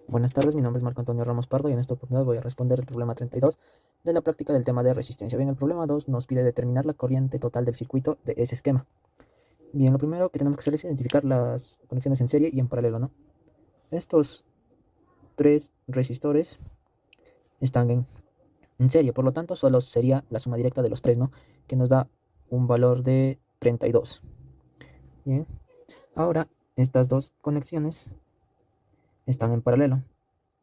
Buenas tardes, mi nombre es Marco Antonio Ramos Pardo y en esta oportunidad voy a responder el problema 32 de la práctica del tema de resistencia. Bien, el problema 2 nos pide determinar la corriente total del circuito de ese esquema. Bien, lo primero que tenemos que hacer es identificar las conexiones en serie y en paralelo, ¿no? Estos tres resistores están en serie, por lo tanto solo sería la suma directa de los tres, ¿no? Que nos da un valor de 32. Bien, ahora estas dos conexiones están en paralelo.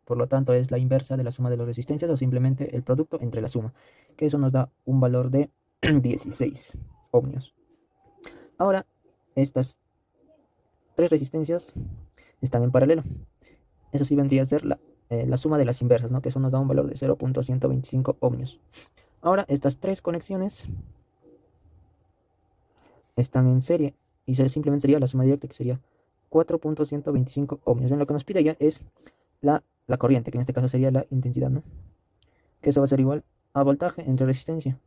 Por lo tanto, es la inversa de la suma de las resistencias o simplemente el producto entre la suma, que eso nos da un valor de 16 ohmios. Ahora, estas tres resistencias están en paralelo. Eso sí vendría a ser la suma de las inversas, ¿no? Que eso nos da un valor de 0.125 ohmios. Ahora, estas tres conexiones están en serie y simplemente sería la suma directa, que sería 4.125 ohmios. Bien, lo que nos pide ya es la corriente, que en este caso sería la intensidad, ¿no? Que eso va a ser igual a voltaje entre resistencia.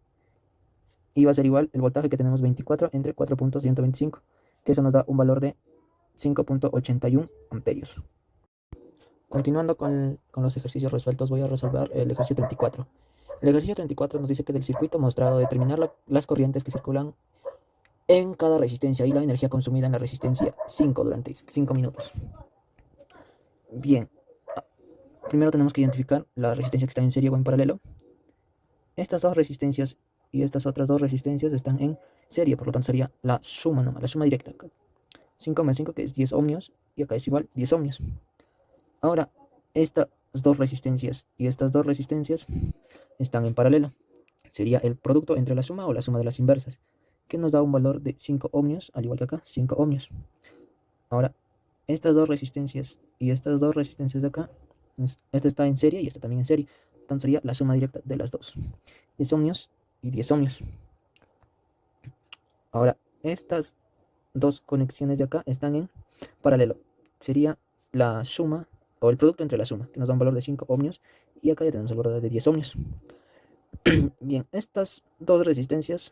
Y va a ser igual el voltaje que tenemos 24 entre 4.125, que eso nos da un valor de 5.81 amperios. Continuando con los ejercicios resueltos, voy a resolver el ejercicio 34. El ejercicio 34 nos dice que del circuito mostrado determinar las corrientes que circulan en cada resistencia y la energía consumida en la resistencia 5 durante 5 minutos. Bien, primero tenemos que identificar la resistencia que está en serie o en paralelo. Estas dos resistencias y estas otras dos resistencias están en serie, por lo tanto sería la suma, ¿no? La suma directa. 5 más 5, que es 10 ohmios, y acá es igual 10 ohmios. Ahora, estas dos resistencias y estas dos resistencias están en paralelo. Sería el producto entre la suma o la suma de las inversas, que nos da un valor de 5 ohmios, al igual que acá, 5 ohmios. Ahora, estas dos resistencias y estas dos resistencias de acá, esta está en serie y esta también en serie. Entonces sería la suma directa de las dos. 10 ohmios y 10 ohmios. Ahora, estas dos conexiones de acá están en paralelo. Sería la suma o el producto entre la suma, que nos da un valor de 5 ohmios. Y acá ya tenemos el valor de 10 ohmios. Bien, estas dos resistencias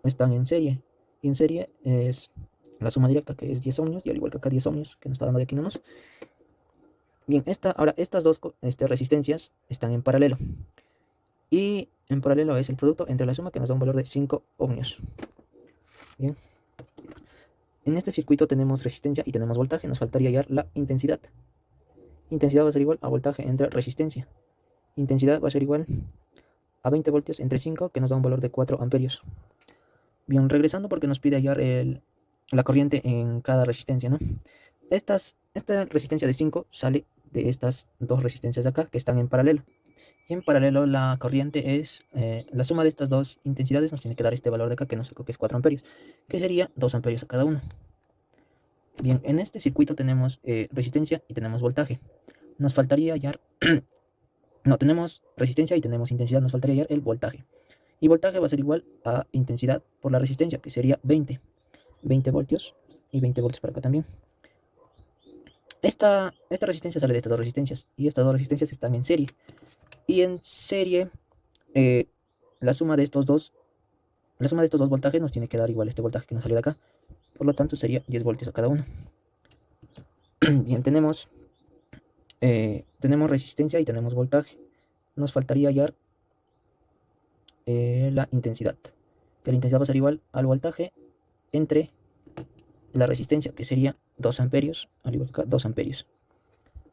están en serie. Y en serie es la suma directa, que es 10 ohmios, y al igual que acá 10 ohmios, que nos está dando de aquí nomás. Bien, ahora estas dos resistencias están en paralelo. Y en paralelo es el producto entre la suma, que nos da un valor de 5 ohmios. Bien. En este circuito tenemos resistencia y tenemos voltaje. Nos faltaría hallar la intensidad. Intensidad va a ser igual a voltaje entre resistencia. Intensidad va a ser igual a 20 voltios entre 5, que nos da un valor de 4 amperios. Bien, regresando porque nos pide hallar la corriente en cada resistencia, ¿no? Esta resistencia de 5 sale de estas dos resistencias de acá, que están en paralelo. Y en paralelo la corriente es, la suma de estas dos intensidades nos tiene que dar este valor de acá, que nos sacó que es 4 amperios, que sería 2 amperios a cada uno. Bien, en este circuito tenemos resistencia y tenemos voltaje. Nos faltaría hallar, no, tenemos resistencia y tenemos intensidad, nos faltaría hallar el voltaje. Y voltaje va a ser igual a intensidad por la resistencia, que sería 20 voltios y 20 voltios para acá también. Esta resistencia sale de estas dos resistencias y estas dos resistencias están en serie. Y en serie, la suma de estos dos voltajes nos tiene que dar igual este voltaje que nos salió de acá. Por lo tanto, sería 10 voltios a cada uno. Bien, tenemos resistencia y tenemos voltaje. Nos faltaría hallar la intensidad. Que la intensidad va a ser igual al voltaje entre la resistencia, que sería 2 amperios, al igual que acá, 2 amperios.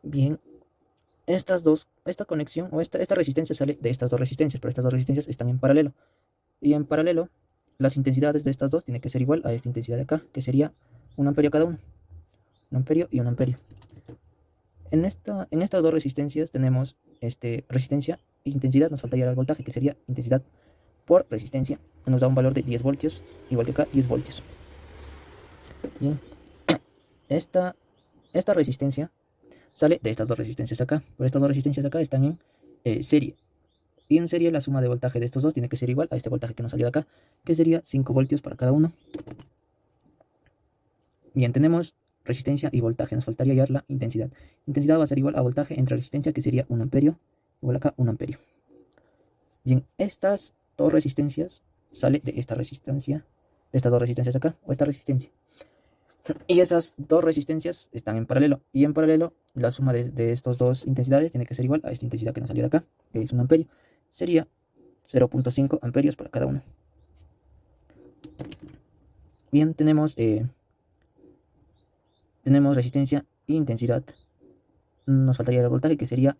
Bien, esta conexión o esta resistencia sale de estas dos resistencias, pero estas dos resistencias están en paralelo. Y en paralelo, las intensidades de estas dos tienen que ser igual a esta intensidad de acá, que sería 1 amperio cada uno. 1 amperio y 1 amperio. En estas dos resistencias tenemos resistencia e intensidad. Nos faltaría el voltaje, que sería intensidad por resistencia. Nos da un valor de 10 voltios, igual que acá, 10 voltios. Bien. Esta resistencia sale de estas dos resistencias acá. Pero estas dos resistencias acá están en serie. Y en serie la suma de voltaje de estos dos tiene que ser igual a este voltaje que nos salió de acá, que sería 5 voltios para cada uno. Bien, tenemos resistencia y voltaje. Nos faltaría hallar la intensidad. Intensidad va a ser igual a voltaje entre resistencia, que sería 1 amperio, igual acá 1 amperio. Bien, estas dos resistencias sale de esta resistencia, de estas dos resistencias acá, o esta resistencia. Y esas dos resistencias están en paralelo. Y en paralelo, la suma de estas dos intensidades tiene que ser igual a esta intensidad que nos salió de acá, que es 1 amperio. Sería 0.5 amperios para cada uno. Bien, tenemos resistencia e intensidad. Nos faltaría el voltaje, que sería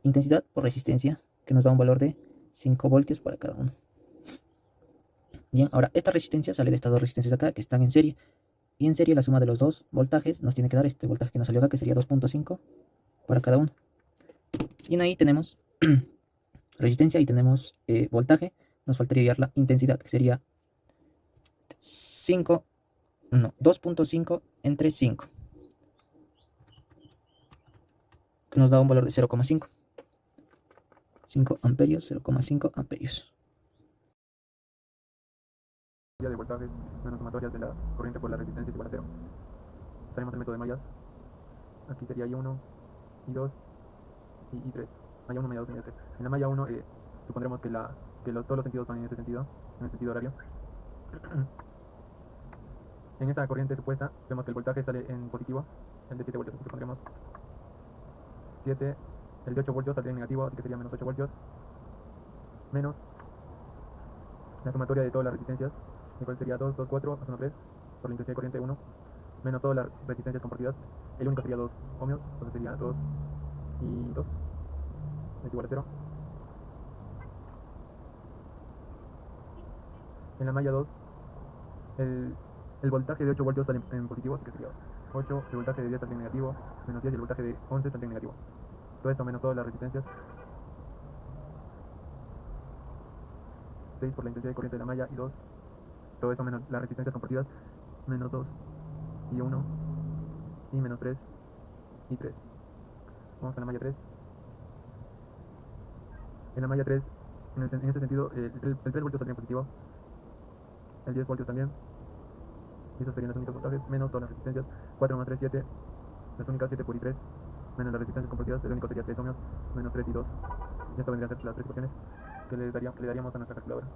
intensidad por resistencia, que nos da un valor de 5 voltios para cada uno. Bien, ahora esta resistencia sale de estas dos resistencias de acá, que están en serie. Y en serie la suma de los dos voltajes nos tiene que dar este voltaje que nos salió acá, que sería 2.5 para cada uno. Y ahí tenemos resistencia y tenemos voltaje. Nos faltaría hallar la intensidad, que sería 2.5 entre 5, que nos da un valor de 0,5. 5 amperios, 0,5 amperios. De voltajes menos sumatorias de la corriente por la resistencia es igual a 0. Usaremos el método de mallas. Aquí sería I1, I2 y I3. Malla 1, malla 2 y malla 3. En la malla 1 supondremos que, todos los sentidos van en ese sentido, en el sentido horario. En esa corriente supuesta vemos que el voltaje sale en positivo, el de 7 voltios, así que pondremos 7, el de 8 voltios saldría en negativo, así que sería menos 8 voltios, menos la sumatoria de todas las resistencias, el cual sería 2, 2, 4, más 1, 3, por la intensidad de corriente 1, menos todas las resistencias compartidas. El único sería 2 ohmios, entonces sería 2 y 2 es igual a 0. En la malla 2, el voltaje de 8 voltios sale en positivo, así que sería 8, el voltaje de 10 sale en negativo, menos 10 y el voltaje de 11 sale en negativo. Todo esto menos todas las resistencias. 6 por la intensidad de corriente de la malla y 2. Todo eso menos las resistencias compartidas, menos 2 y 1 y menos 3 y 3. Vamos con la malla 3. En la malla 3, en ese sentido, el 3 voltios saldría en positivo, el 10 voltios también, y esos serían los únicos voltajes, menos todas las resistencias. 4 más 3, 7, las únicas 7 por I3, menos las resistencias compartidas, el único sería 3 ohmios, menos 3 y 2. Y esto vendría a ser las 3 ecuaciones que le daríamos a nuestra calculadora.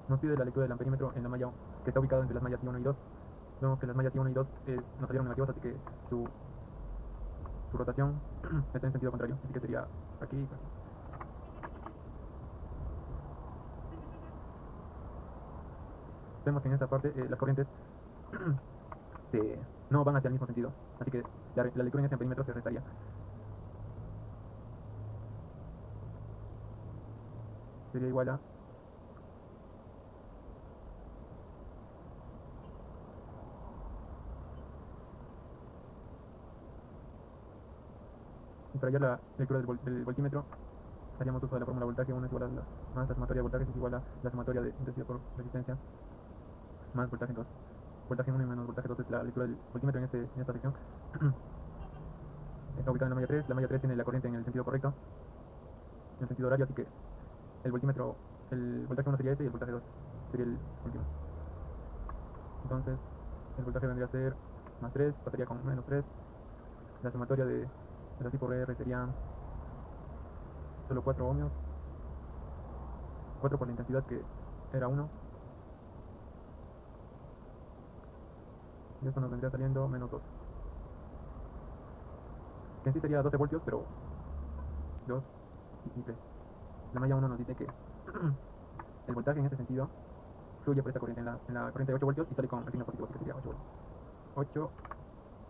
Nos pide la lectura del amperímetro en la malla que está ubicado entre las mallas I1 y 2. Vemos que las mallas I1 y 2 nos salieron negativas, así que su rotación está en sentido contrario, así que sería aquí y aquí. Vemos que en esta parte las corrientes no van hacia el mismo sentido, así que la lectura en ese amperímetro se restaría. Sería igual a y para hallar la lectura del voltímetro haríamos uso de la fórmula voltaje. 1 es igual a más la sumatoria de voltajes es igual a la sumatoria de intensidad por resistencia más voltaje 2. Voltaje 1 y menos voltaje 2 es la lectura del voltímetro en esta sección. Está ubicada en la malla 3. La malla 3 tiene la corriente en el sentido correcto, en el sentido horario, así que el voltímetro, el voltaje 1 sería ese y el voltaje 2 sería el último. Entonces, el voltaje vendría a ser más 3, pasaría con menos 3. La sumatoria de la I por R serían solo 4 ohmios, 4 por la intensidad que era 1. Y esto nos vendría saliendo menos 2. Que en sí sería 12 voltios, pero 2 y 3. La malla 1 nos dice que el voltaje en ese sentido fluye por esta corriente en la corriente de 8 voltios y sale con el signo positivo, así que sería 8 voltios. 8,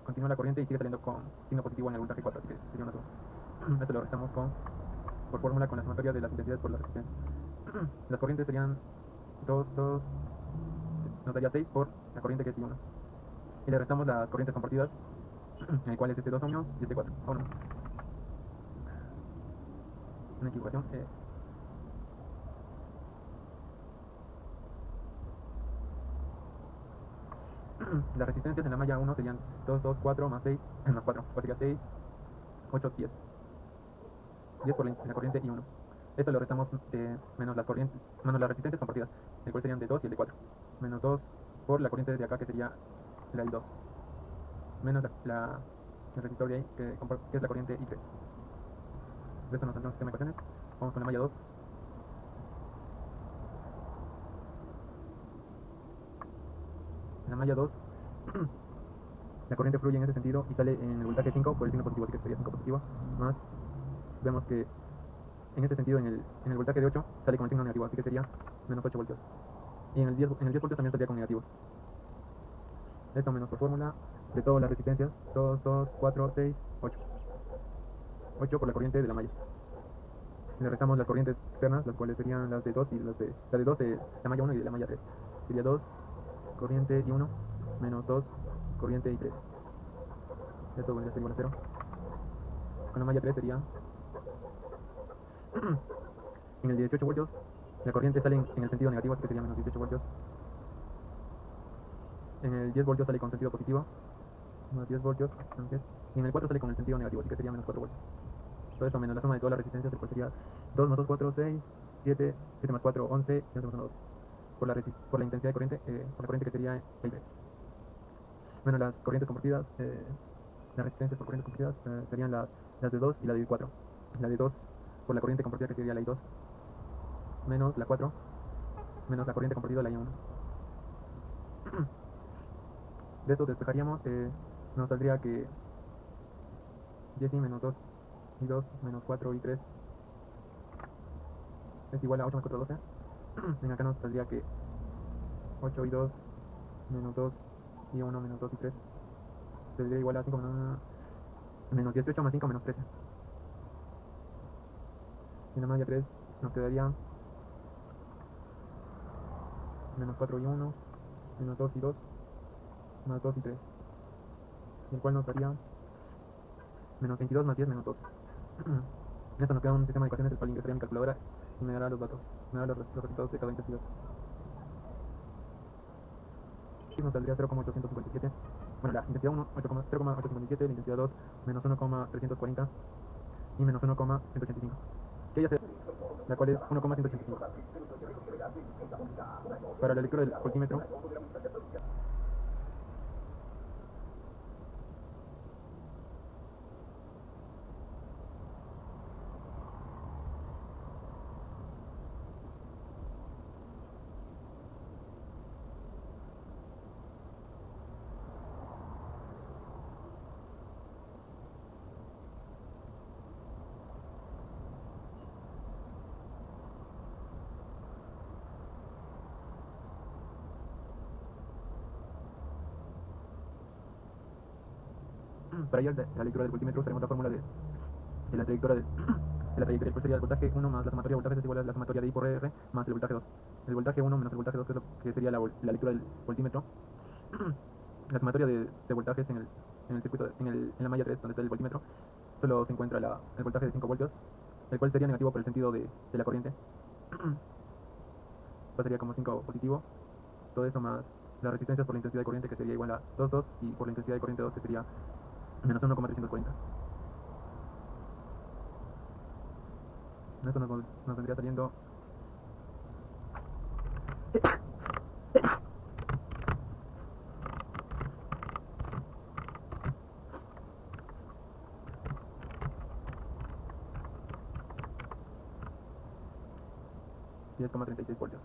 continúa la corriente y sigue saliendo con signo positivo en el voltaje 4, así que sería una suma. Esto lo restamos por fórmula con la sumatoria de las intensidades por la resistencia. Las corrientes serían 2, 2, nos daría 6 por la corriente que es I1. Y le restamos las corrientes compartidas, en el cual es este 2 ohmios y este 4 ohmios. Una equivocación. Las resistencias en la malla 1 serían 2, 2, 4 más 6, más 4, pues sería 6, 8, 10. 10 por la corriente y 1. Esto lo restamos menos las resistencias compartidas, el cual serían de 2 y el de 4. Menos 2 por la corriente de acá, que sería la del 2. Menos la el resistor de ahí, que es la corriente I3. De esto nos saldrá un sistema de ecuaciones. Vamos con la malla 2. En la malla 2, la corriente fluye en ese sentido y sale en el voltaje 5 por el signo positivo, así que sería 5 positivo. Más, vemos que en ese sentido, en el voltaje de 8, sale con el signo negativo, así que sería menos 8 voltios. Y en el 10 voltios también saldría con negativo. Esto menos por fórmula de todas las resistencias, 2, 2, 4, 6, 8. 8 por la corriente de la malla. Le restamos las corrientes externas, las cuales serían las de 2 y la de 2 de la malla 1 y de la malla 3. Sería 2, corriente y 1, menos 2, corriente y 3. Esto vendría a ser igual a 0. Con la malla 3 sería en el 18 voltios, la corriente sale en el sentido negativo, así que sería menos 18 voltios. En el 10 voltios sale con sentido positivo, más 10 voltios, y en el 4 sale con el sentido negativo, así que sería menos 4 voltios. Todo esto menos la suma de todas las resistencias, el cual sería 2 más 2, 4, 6, 7, 7 más 4, 11, y 11 más 1, 2. Por la intensidad de corriente, por la corriente que sería el 3. Bueno, las corrientes compartidas, las resistencias por corrientes compartidas serían las de 2 y la de 4. La de 2 por la corriente compartida que sería la I2, menos la 4, menos la corriente compartida la I1. De esto despejaríamos, nos saldría que 10 y menos 2 y 2 menos 4 y 3 es igual a 8 más 4, 12. En acá nos saldría que 8 y 2 menos 2 y 1 menos 2 y 3 sería igual a 5 menos 18 más 5 menos 13. Y en la malla 3 nos quedaría menos 4 y 1 menos 2 y 2 más 2 y 3, y el cual nos daría menos 22 más 10 menos 12. En esto nos queda un sistema de ecuaciones, el cual ingresaría a mi calculadora y me dará los datos, me dará los resultados de cada intensidad. Y nos saldría 0,857. Bueno, la intensidad 1, 0,857, la intensidad 2, menos 1,340 y menos 1,185. Que ya sé, la cual es 1,185. Para la lectura del voltímetro, para hallar la lectura del voltímetro usaremos la fórmula de la trayectoria de la trayectoria, pues sería el voltaje 1 más la sumatoria de voltajes es igual a la sumatoria de I por R más el voltaje 2. El voltaje 1 menos el voltaje 2, que sería la lectura del voltímetro. La sumatoria de voltajes en el circuito, en la malla 3, donde está el voltímetro, solo se encuentra el voltaje de 5 voltios, el cual sería negativo por el sentido de la corriente. Pasaría como 5 positivo. Todo eso más las resistencias por la intensidad de corriente, que sería igual a 2, 2, y por la intensidad de corriente 2, que sería menos 1,340. Esto nos vendría saliendo 10,36 voltios.